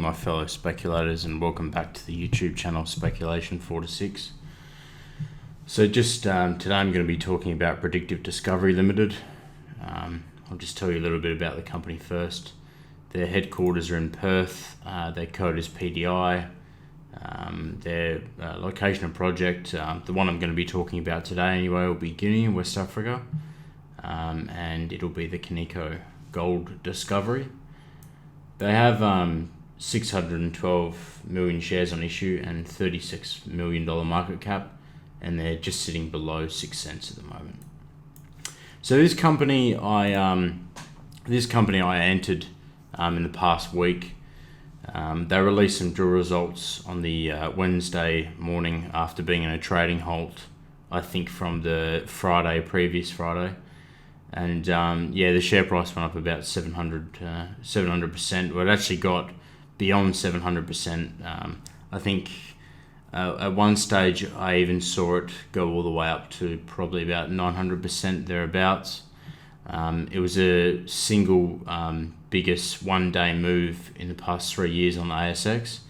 my fellow speculators, and welcome back to the YouTube channel Speculation 4 to 6. So today I'm going to be talking about Predictive Discovery Limited. I'll just tell you a little bit about the company first. Their headquarters are in Perth, their code is PDI, their location and project, the one I'm going to be talking about today anyway, will be Guinea, West Africa, and it'll be the Kaninko gold discovery. They have 612 million shares on issue and $36 million market cap, and they're just sitting below 6 cents at the moment. So this company I entered in the past week. They released some drill results on the Wednesday morning after being in a trading halt, I think from the previous Friday. And the share price went up about 700%. Well, it actually got beyond 700%. I think at one stage I even saw it go all the way up to probably about 900% thereabouts. It was a single biggest one-day move in the past 3 years on the ASX,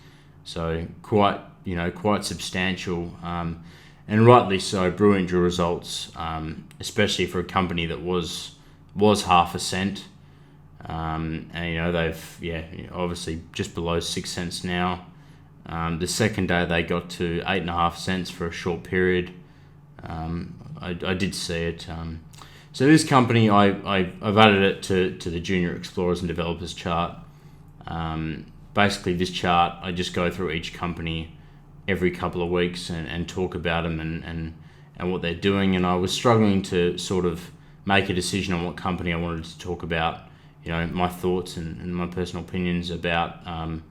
so quite substantial. And rightly so, brilliant drill results, especially for a company that was half a cent. And they've obviously just below 6 cents now. The second day they got to 8.5 cents for a short period. I did see it. So this company, I've added it to the Junior Explorers and Developers chart. Basically, this chart, I just go through each company every couple of weeks and talk about them and what they're doing. And I was struggling to sort of make a decision on what company I wanted to talk about, my thoughts and my personal opinions about, in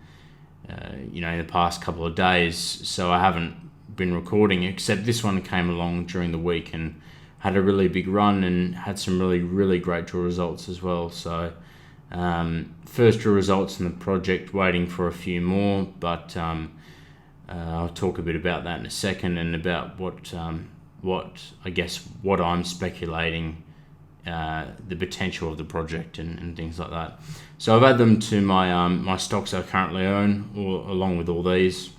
the past couple of days. So I haven't been recording, except this one came along during the week and had a really big run and had some really, really great drill results as well. So first drill results in the project, waiting for a few more, but I'll talk a bit about that in a second, and about what I'm speculating the potential of the project and things like that. So I've added them to my stocks I currently own, along with all these,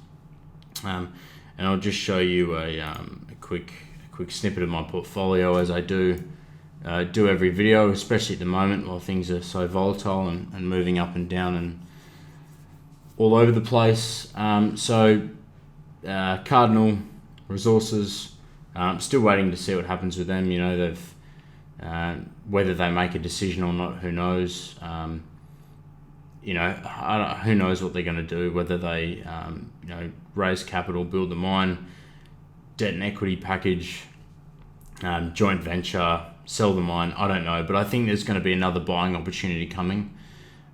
and I'll just show you a quick snippet of my portfolio, as I do every video, especially at the moment while things are so volatile and moving up and down and all over the place. Cardinal Resources, still waiting to see what happens with them. They've whether they make a decision or not, who knows. Who knows what they're going to do, whether they raise capital, build the mine, debt and equity package, joint venture, sell the mine, I don't know. But I think there's going to be another buying opportunity coming.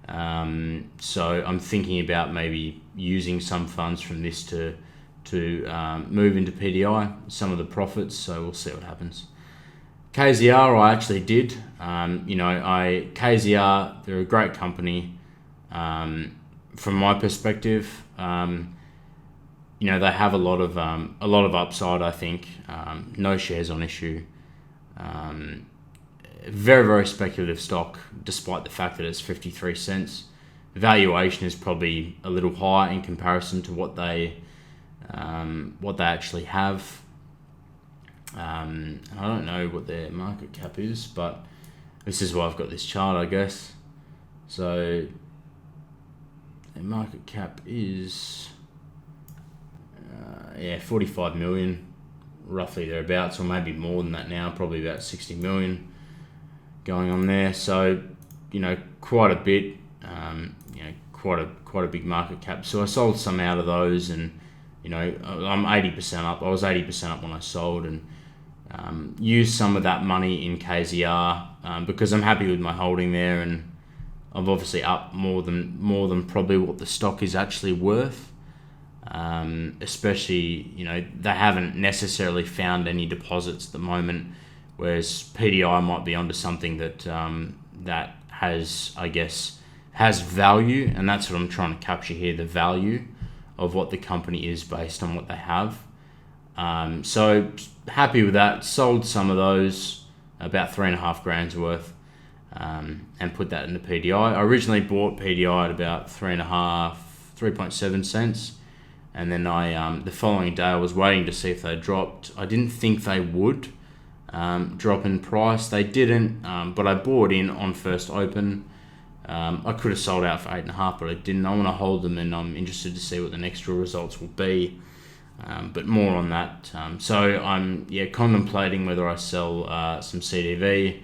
So I'm thinking about maybe using some funds from this to move into PDI, some of the profits, so we'll see what happens. KZR, I actually did. KZR, they're a great company. From my perspective, they have a lot of upside, I think. No shares on issue. Very, very speculative stock, despite the fact that it's 53 cents. Valuation is probably a little high in comparison to what they actually have. I don't know what their market cap is, but this is why I've got this chart, I guess. So their market cap is 45 million, roughly thereabouts, or maybe more than that now, probably about 60 million going on there. So quite a bit, quite a big market cap. So I sold some out of those, and I'm 80% up. I was 80% up when I sold, and used some of that money in KZR because I'm happy with my holding there, and I'm obviously up more than probably what the stock is actually worth. Especially, they haven't necessarily found any deposits at the moment, whereas PDI might be onto something that has value, and that's what I'm trying to capture here, the value of what the company is based on what they have. So happy with that. Sold some of those, about 3.5 grand's worth, and put that into PDI. I originally bought PDI at about 3.5, 3.7 cents. And then the following day I was waiting to see if they dropped. I didn't think they would drop in price. They didn't, but I bought in on first open. I could have sold out for 8.5, but I didn't. I want to hold them, and I'm interested to see what the next draw results will be. But more on that. So I'm contemplating whether I sell some CDV.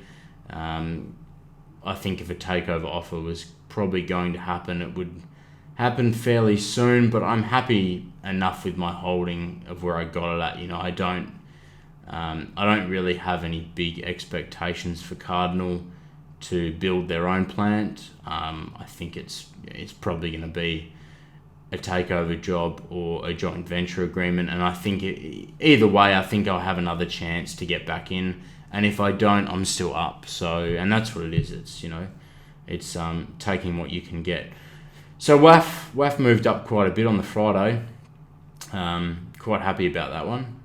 I think if a takeover offer was probably going to happen, it would happen fairly soon. But I'm happy enough with my holding of where I got it at. I don't really have any big expectations for Cardinal to build their own plant. I think it's probably going to be a takeover job or a joint venture agreement, and I think either way, I think I'll have another chance to get back in. And if I don't, I'm still up. So, and that's what it is. It's it's taking what you can get. So WAF moved up quite a bit on the Friday. Quite happy about that one.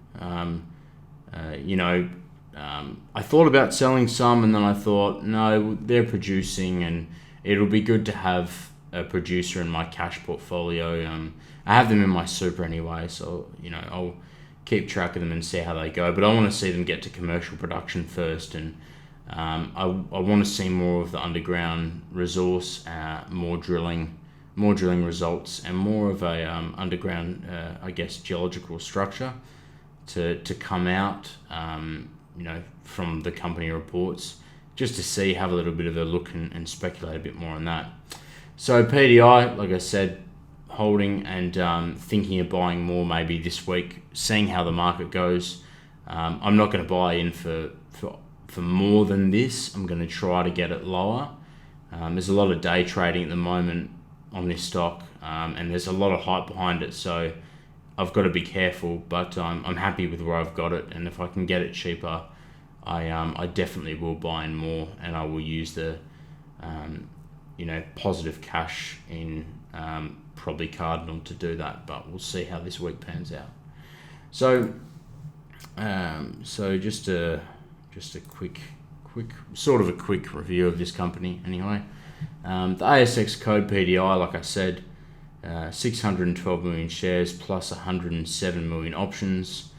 I thought about selling some, and then I thought, no, they're producing, and it'll be good to have a producer in my cash portfolio. I have them in my super anyway, so I'll keep track of them and see how they go. But I want to see them get to commercial production first, and I want to see more of the underground resource, more drilling results, and more of a underground, geological structure to come out, from the company reports, just to have a little bit of a look and speculate a bit more on that. So PDI, like I said, holding and thinking of buying more maybe this week, seeing how the market goes. I'm not going to buy in for more than this. I'm going to try to get it lower. There's a lot of day trading at the moment on this stock, and there's a lot of hype behind it, so I've got to be careful, but I'm happy with where I've got it, and if I can get it cheaper, I definitely will buy in more, and I will use the positive cash in probably Cardinal to do that, but we'll see how this week pans out. So just a quick review of this company anyway. The ASX code PDI, like I said, 612 million shares plus 107 million options.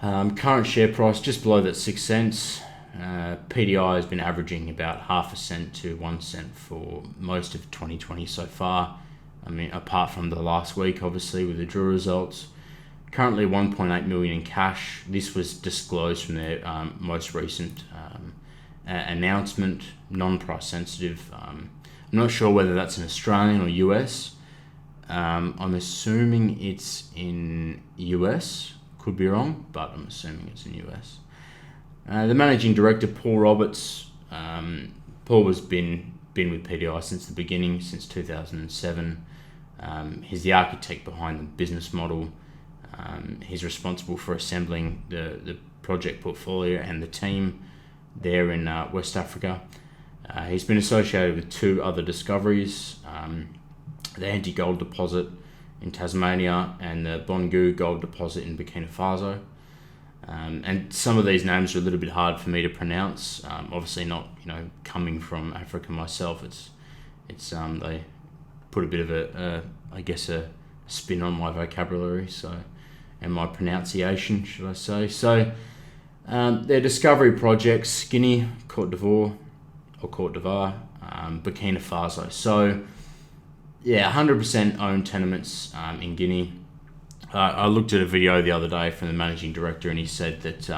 Current share price just below that 6 cents. PDI has been averaging about 0.5 cent to 1 cent for most of 2020 so far. I mean, apart from the last week, obviously, with the drill results. Currently 1.8 million in cash. This was disclosed from their most recent announcement, non-price sensitive. I'm not sure whether that's in Australian or US. I'm assuming it's in US. Could be wrong, but I'm assuming it's in US. The managing director, Paul Roberts. Paul has been with PDI since the beginning, since 2007. He's the architect behind the business model. He's responsible for assembling the project portfolio and the team there in West Africa. He's been associated with 2 other discoveries, the Anti-Gold deposit in Tasmania and the Bongu gold deposit in Burkina Faso. And some of these names are a little bit hard for me to pronounce. Obviously not, coming from Africa myself. It's they put a bit of a spin on my vocabulary, and my pronunciation, should I say. So their discovery projects, Guinea, Côte d'Ivoire, Burkina Faso. So 100% owned tenements in Guinea. I looked at a video the other day from the managing director, and he said that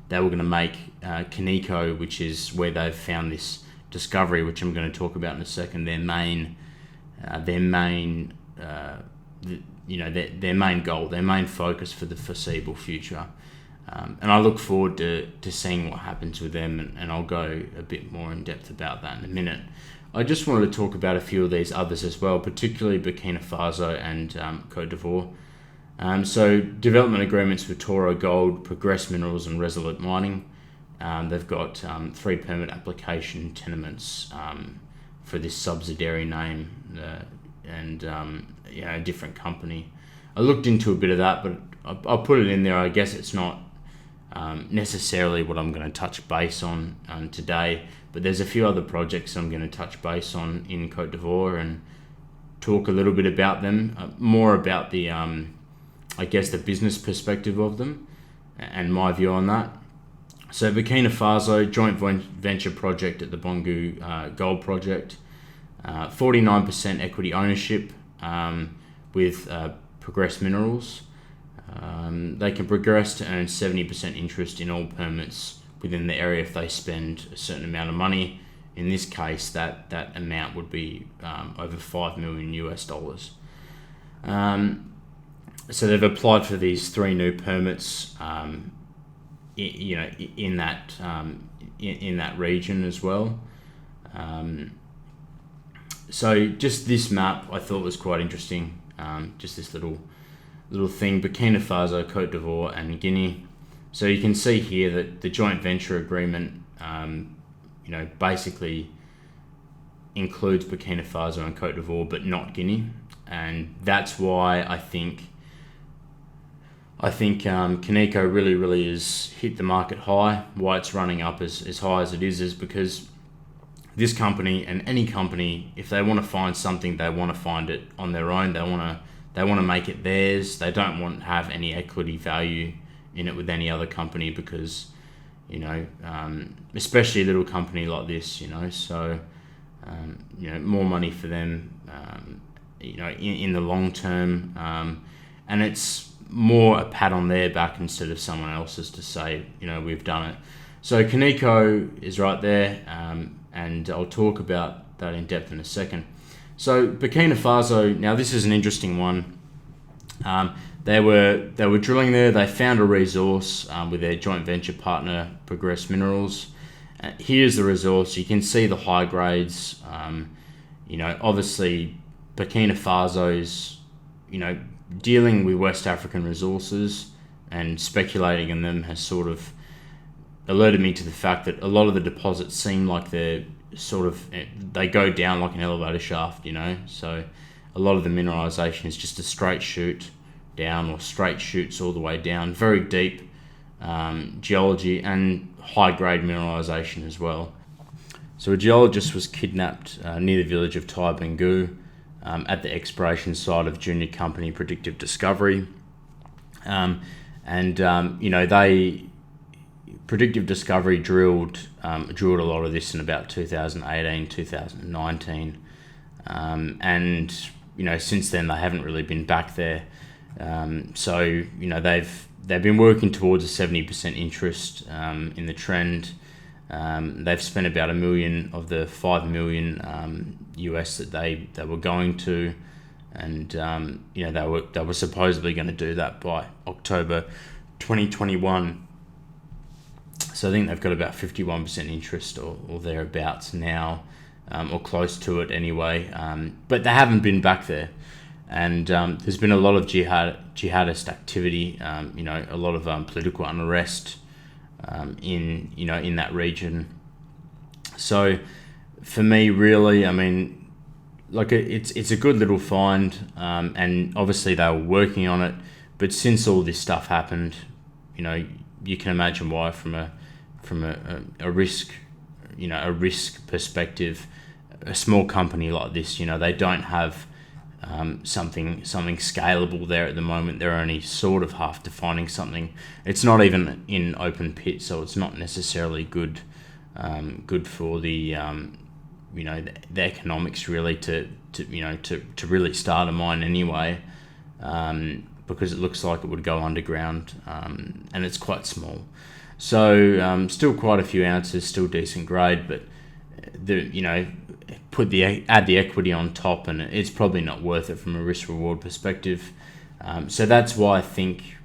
they were going to make Kaninko, which is where they've found this discovery, which I'm going to talk about in a second, their main goal, their main focus for the foreseeable future. And I look forward to seeing what happens with them, and I'll go a bit more in depth about that in a minute. I just wanted to talk about a few of these others as well, particularly Burkina Faso and Côte d'Ivoire. So development agreements with Toro Gold, Progress Minerals and Resolute Mining. They've got 3 permit application tenements for this subsidiary name and a different company. I looked into a bit of that, but I'll put it in there. I guess it's not necessarily what I'm going to touch base on today, but there's a few other projects I'm going to touch base on in Côte d'Ivoire, and talk a little bit about them, more about the, I guess, the business perspective of them and my view on that. So Burkina Faso, joint venture project at the Bongu Gold Project, 49% equity ownership with Progress Minerals. They can progress to earn 70% interest in all permits within the area if they spend a certain amount of money. In this case, that amount would be over $5 million US. So they've applied for these 3 new permits, in that region as well. So just this map I thought was quite interesting. Just this little thing: Burkina Faso, Cote d'Ivoire, and Guinea. So you can see here that the joint venture agreement, basically includes Burkina Faso and Cote d'Ivoire, but not Guinea, and that's why I think kaninko really is hit the market high. Why it's running up as high as it is because this company and any company, if they want to find something, they want to find it on their own. They want to make it theirs. They don't want to have any equity value in it with any other company because, especially a little company like this, so, more money for them, in the long term. And it's more a pat on their back instead of someone else's to say, we've done it. So kaninko is right there, and I'll talk about that in depth in a second. So Burkina Faso, now this is an interesting one. They were drilling there. They found a resource with their joint venture partner, Progress Minerals. Here's the resource. You can see the high grades. Obviously Burkina Faso's, dealing with West African resources and speculating in them has sort of alerted me to the fact that a lot of the deposits seem like they go down like an elevator shaft, so a lot of the mineralization is just a straight shoot down or straight shoots all the way down, very deep geology and high grade mineralization as well. So a geologist was kidnapped near the village of Tai Bengu at the exploration site of junior company Predictive Discovery, Predictive Discovery drilled a lot of this in about 2018, 2019, and since then they haven't really been back there. So they've been working towards a 70% interest in the trend. They've spent about $1 million of the $5 million US that they were going to, and they were supposedly going to do that by October 2021. So I think they've got about 51% interest or thereabouts now, or close to it anyway. But they haven't been back there, and there's been a lot of jihadist activity. A lot of political unrest in that region. So for me, really, it's a good little find, and obviously they were working on it. But since all this stuff happened, you can imagine why from a risk perspective, a small company like this, they don't have something scalable there at the moment. They're only sort of half defining something. It's not even in open pit, so it's not necessarily good for the the economics really to really start a mine anyway, because it looks like it would go underground, and it's quite small. So still quite a few ounces, still decent grade, but add the equity on top, and it's probably not worth it from a risk reward perspective. So that's why I think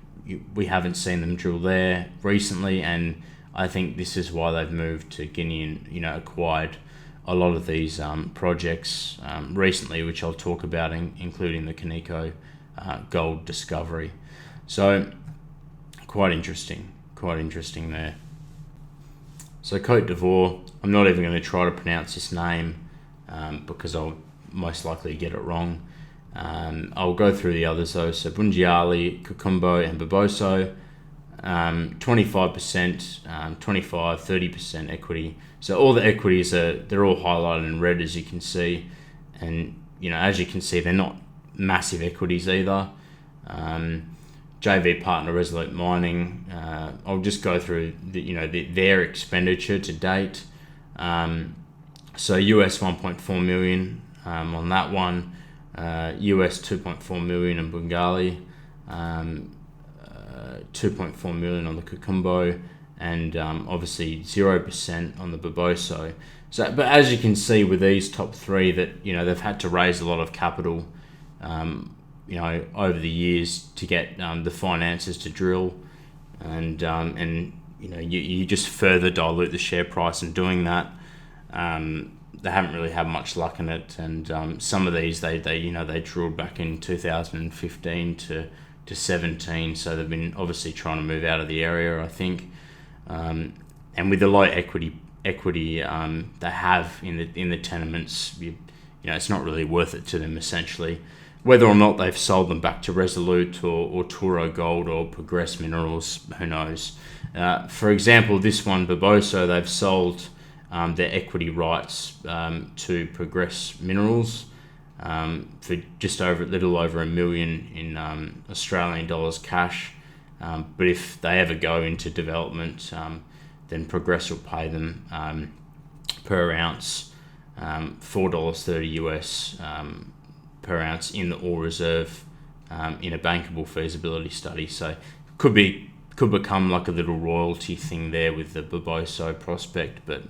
we haven't seen them drill there recently, and I think this is why they've moved to Guinea and acquired a lot of these projects recently, which I'll talk about, including the kaninko gold discovery. So quite interesting there. So Cote d'Ivoire, I'm not even going to try to pronounce this name because I'll most likely get it wrong. I'll go through the others though. So Bungiali, Kukumbo and Boboso, 25%, 25, 30% equity. So all the equities they're all highlighted in red, as you can see, and as you can see, they're not massive equities either. JV partner Resolute Mining, I'll just go through their expenditure to date. So US 1.4 million on that one, US 2.4 million in Bengali, 2.4 million on the Kukumbo, and obviously 0% on the Baboso. So, but as you can see with these top three, that they've had to raise a lot of capital, over the years to get the finances to drill, and you just further dilute the share price in doing that. They haven't really had much luck in it, and some of these they drilled back in 2015 to 17, so they've been obviously trying to move out of the area, I think, and with the low equity they have in the tenements, it's not really worth it to them essentially. Whether or not they've sold them back to Resolute or Toro Gold or Progress Minerals, who knows? For example, this one, Baboso, they've sold their equity rights to Progress Minerals for just a little over $1 million in Australian dollars cash. But if they ever go into development, then Progress will pay them per ounce $4.30 US per ounce in the ore reserve in a bankable feasibility study. So could become like a little royalty thing there with the Baboso prospect, but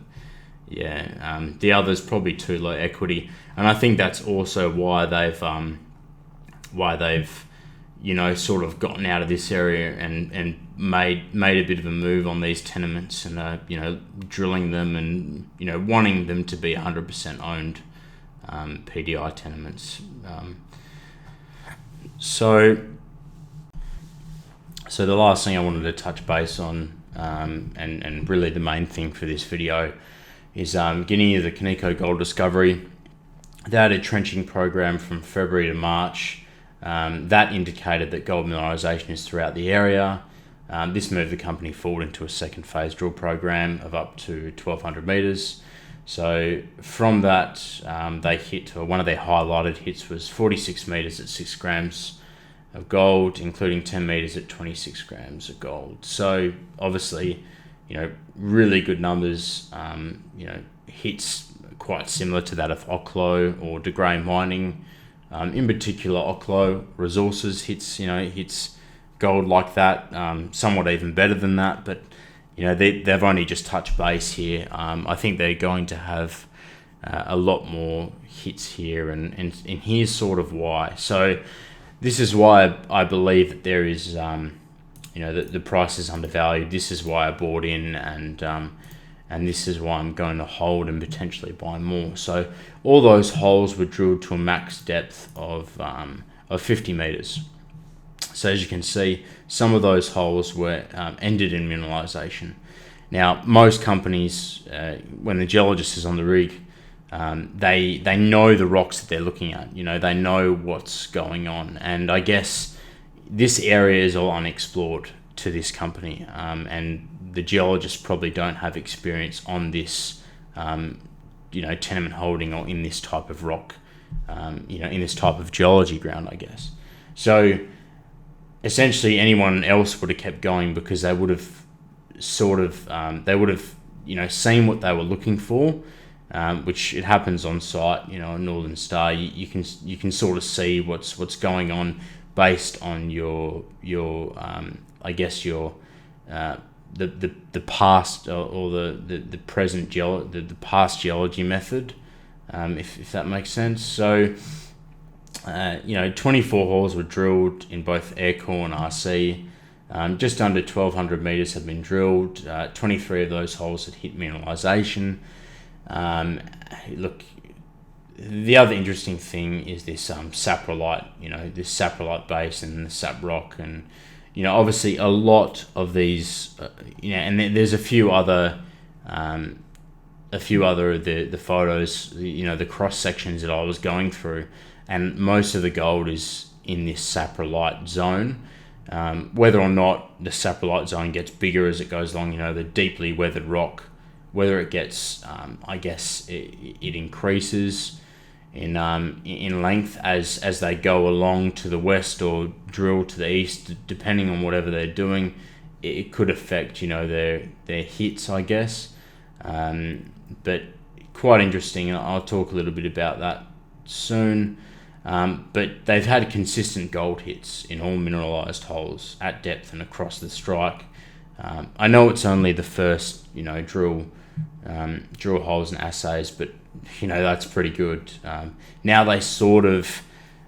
the others probably too low equity, and I think that's also why they've sort of gotten out of this area and made a bit of a move on these tenements, and drilling them and wanting them to be 100% owned PDI tenements. So the last thing I wanted to touch base on, and really the main thing for this video, is getting you the Kaninko gold discovery. They had a trenching program from February to March that indicated that gold mineralisation is throughout the area. This moved the company forward into a second phase drill program of up to 1,200 metres. So from that, they hit, or one of their highlighted hits was 46 metres at 6 grams of gold, including 10 metres at 26 grams of gold. So obviously, really good numbers, hits quite similar to that of Oklo or De Grey Mining. In particular, Oklo Resources hits gold like that, somewhat even better than that, but they've only just touched base here. I think they're going to have a lot more hits here, and here's sort of why. So this is why I believe that there is, the price is undervalued. This is why I bought in, and this is why I'm going to hold and potentially buy more. So all those holes were drilled to a max depth of 50 metres. So as you can see, some of those holes were ended in mineralisation. Now, most companies, when the geologist is on the rig, they know the rocks that they're looking at. They know what's going on. And I guess this area is all unexplored to this company. And the geologists probably don't have experience on this, tenement holding or in this type of rock, in this type of geology ground, I guess. So essentially anyone else would have kept going because they would have seen what they were looking for, which it happens on site, in Northern Star. You can sort of see what's going on based on your the past or the present the past geology method, if that makes sense. So 24 holes were drilled in both aircore and RC. Just under 1,200 metres have been drilled. 23 of those holes had hit mineralisation. Look, the other interesting thing is this saprolite, this saprolite base and the sap rock, and obviously a lot of these, and there's a few other of the photos, the cross sections that I was going through, and most of the gold is in this saprolite zone. Whether or not the saprolite zone gets bigger as it goes along, the deeply weathered rock, whether it gets, it increases in length as they go along to the west or drill to the east, depending on whatever they're doing. It could affect, their hits, I guess. But quite interesting, and I'll talk a little bit about that soon. But they've had consistent gold hits in all mineralized holes at depth and across the strike. I know it's only the first, drill holes and assays, but that's pretty good. Now they sort of,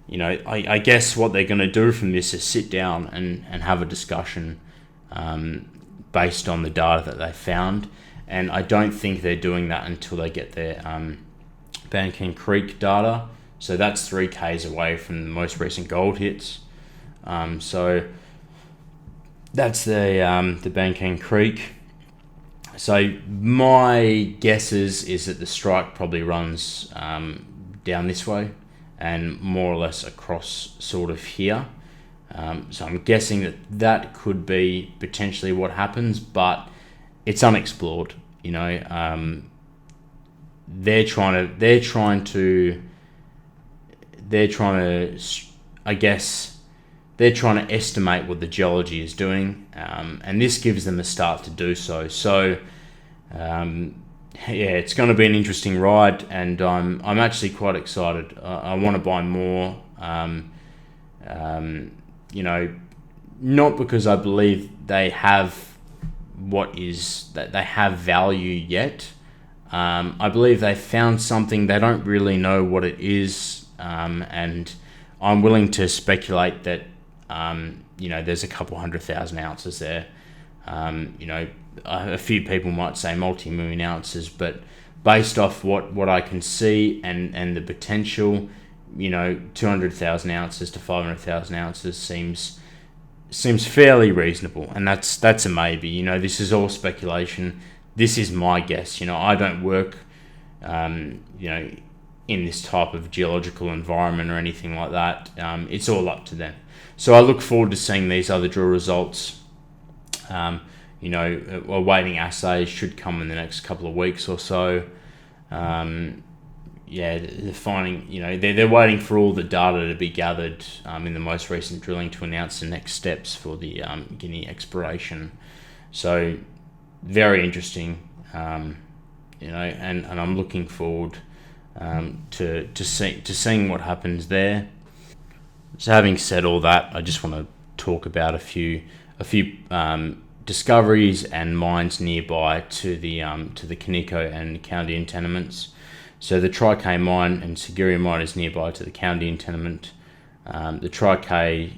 I guess what they're going to do from this is sit down and have a discussion based on the data that they found. And I don't think they're doing that until they get their Bankan Creek data. So that's 3 Ks away from the most recent gold hits. So that's the Bankan Creek. So my guesses is that the strike probably runs down this way and more or less across sort of here. So I'm guessing that could be potentially what happens, but it's unexplored. They're trying to I guess they're trying to estimate what the geology is doing, and this gives them a start to do so. So it's going to be an interesting ride, and I'm actually quite excited. I want to buy more. Not because I believe they have that they have value yet. I believe they found something. They don't really know what it is, and I'm willing to speculate that there's a couple 100,000 ounces there. A few people might say multi-million ounces, but based off what I can see and the potential, 200,000 ounces to 500,000 ounces seems fairly reasonable, and that's a maybe. This is all speculation. This is my guess. I don't work, in this type of geological environment or anything like that. It's all up to them. So I look forward to seeing these other drill results. Awaiting assays should come in the next couple of weeks or so. They're finding, they're waiting for all the data to be gathered in the most recent drilling to announce the next steps for the Guinea exploration. So very interesting, and I'm looking forward to seeing what happens there. So having said all that, I just want to talk about a few discoveries and mines nearby to the kaninko and County tenements. So the Tri-K mine and Sigiri mine is nearby to the County tenement. The Tri-K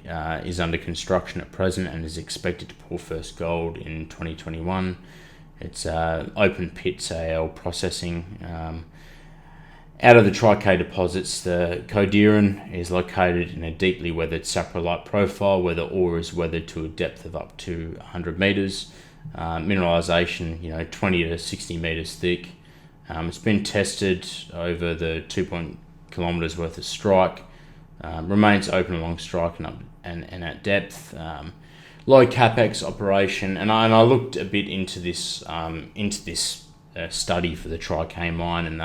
is under construction at present and is expected to pour first gold in 2021. It's open pit CAL processing. Out of the Tri-K deposits, the Codiran is located in a deeply weathered saprolite profile where the ore is weathered to a depth of up to 100 metres. Mineralisation, 20 to 60 metres thick. It's been tested over the 2 kilometres worth of strike. Remains open along strike and at depth. Low capex operation, and I looked a bit into this study for the Tri-K mine and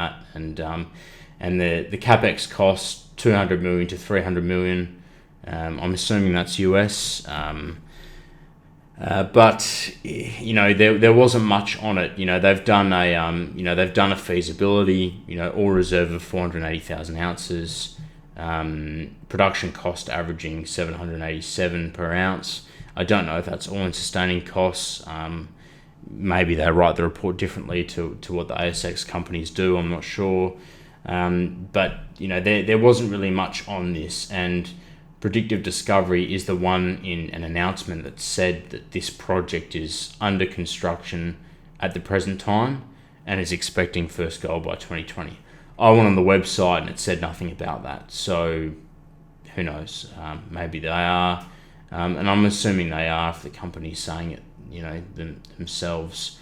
the capex cost 200 million to 300 million. I'm assuming that's US. But there wasn't much on it. They've done a feasibility. Ore reserve of 480,000 ounces. Production cost averaging 787 per ounce. I don't know if that's all-in sustaining costs. Maybe they write the report differently to what the ASX companies do. I'm not sure. But there wasn't really much on this, and Predictive Discovery is the one in an announcement that said that this project is under construction at the present time and is expecting first gold by 2020. I went on the website and it said nothing about that. So who knows? Maybe they are. And I'm assuming they are if the company's saying it, themselves.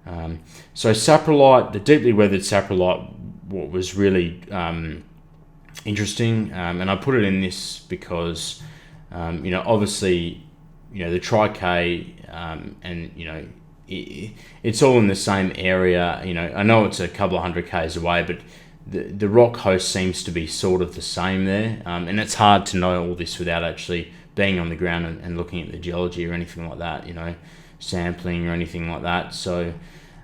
So saprolite, the deeply weathered saprolite, what was really interesting, and I put it in this because, obviously, the Tri-K, and it's all in the same area. I know it's a couple of 100 k's away, but the rock host seems to be sort of the same there, and it's hard to know all this without actually being on the ground and looking at the geology or anything like that, sampling or anything like that. So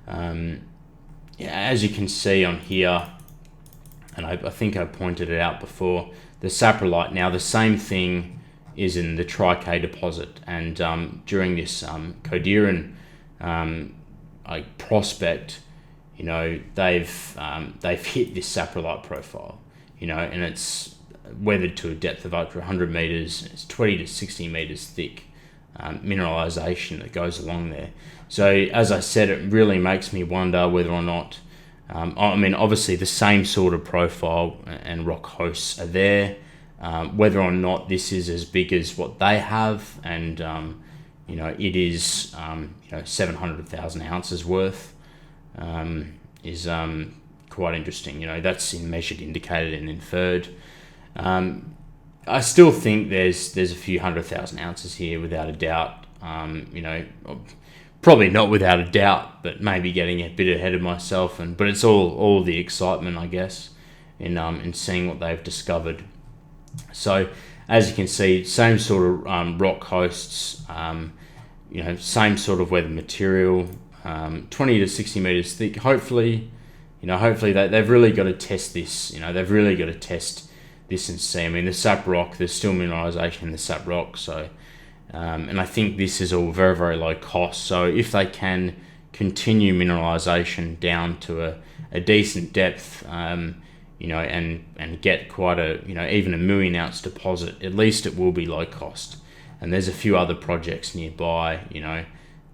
as you can see on here, and I think I pointed it out before, the saprolite, now the same thing is in the Tri-K deposit, and during this Codiran prospect, they've hit this saprolite profile, and it's weathered to a depth of up to 100 meters. It's 20 to 60 meters thick mineralization that goes along there. So as I said, it really makes me wonder whether or not, obviously the same sort of profile and rock hosts are there, whether or not this is as big as what they have, and it is 700,000 ounces worth, is quite interesting. That's in measured, indicated, and inferred. I still think there's a few 100,000 ounces here without a doubt. Probably not without a doubt, but maybe getting a bit ahead of myself. But it's all the excitement, I guess, in seeing what they've discovered. So as you can see, same sort of rock hosts, same sort of weather material, 20 to 60 meters thick. Hopefully they've really got to test this. They've really got to test this and see. The sap rock, there's still mineralization in the sap rock. So, and I think this is all very, very low cost. So if they can continue mineralization down to a decent depth, and get quite even a 1 million ounce deposit, at least it will be low cost. And there's a few other projects nearby,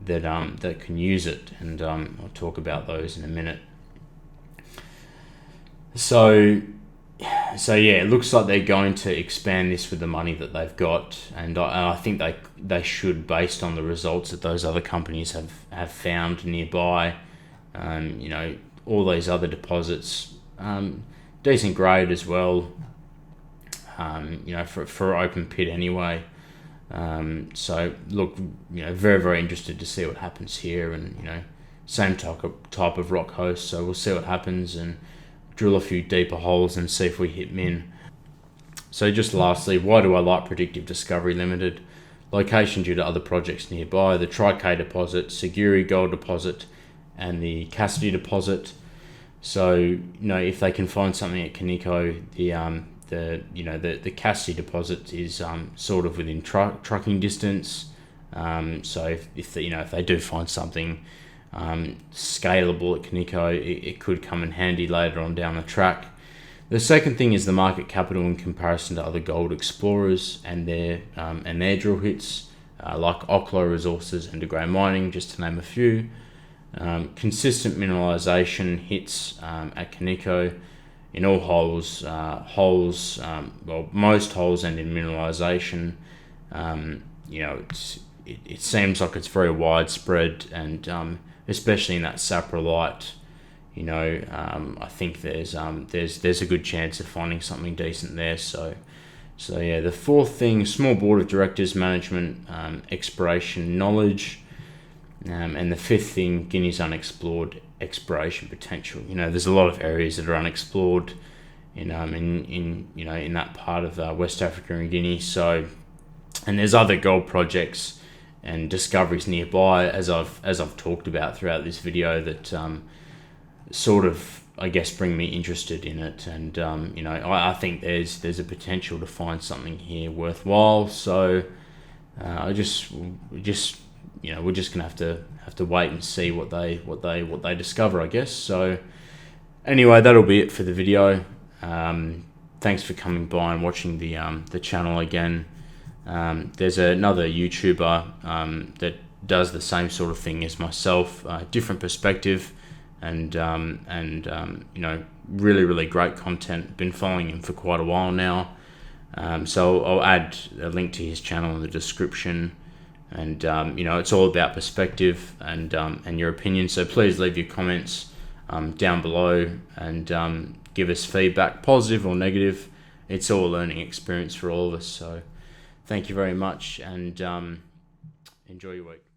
that can use it, and I'll talk about those in a minute. So yeah, it looks like they're going to expand this with the money that they've got, and I think they should, based on the results that those other companies have found nearby. All these other deposits, decent grade as well, for open pit anyway. So look, very, very interested to see what happens here, and same type of rock host. So we'll see what happens and drill a few deeper holes and see if we hit min. So just lastly, why do I like Predictive Discovery Limited? Location due to other projects nearby, the Tri-K deposit, Siguri gold deposit, and the Cassidy deposit. So if they can find something at Kaninko, the Cassidy deposit is sort of within trucking distance. So if they do find something scalable at Kaninko, it could come in handy later on down the track. The second thing is the market capital in comparison to other gold explorers and their drill hits, like Oklo Resources and De Grey Mining, just to name a few. Consistent mineralization hits at Kaninko in all holes, most holes, and in mineralization. It seems like it's very widespread, and especially in that saprolite, I think there's a good chance of finding something decent there. So yeah, the fourth thing, small board of directors, management, exploration knowledge, and the fifth thing, Guinea's unexplored exploration potential. There's a lot of areas that are unexplored in that part of West Africa and Guinea. So, and there's other gold projects and discoveries nearby, as I've talked about throughout this video, that sort of, I guess, bring me interested in it. And I think there's a potential to find something here worthwhile. So we're just gonna have to wait and see what they discover, I guess. So anyway, that'll be it for the video. Thanks for coming by and watching the channel again. There's another YouTuber that does the same sort of thing as myself, different perspective, and really, really great content. Been following him for quite a while now. So I'll add a link to his channel in the description. And it's all about perspective and your opinion. So please leave your comments down below, and give us feedback, positive or negative. It's all a learning experience for all of us. So thank you very much, and enjoy your week.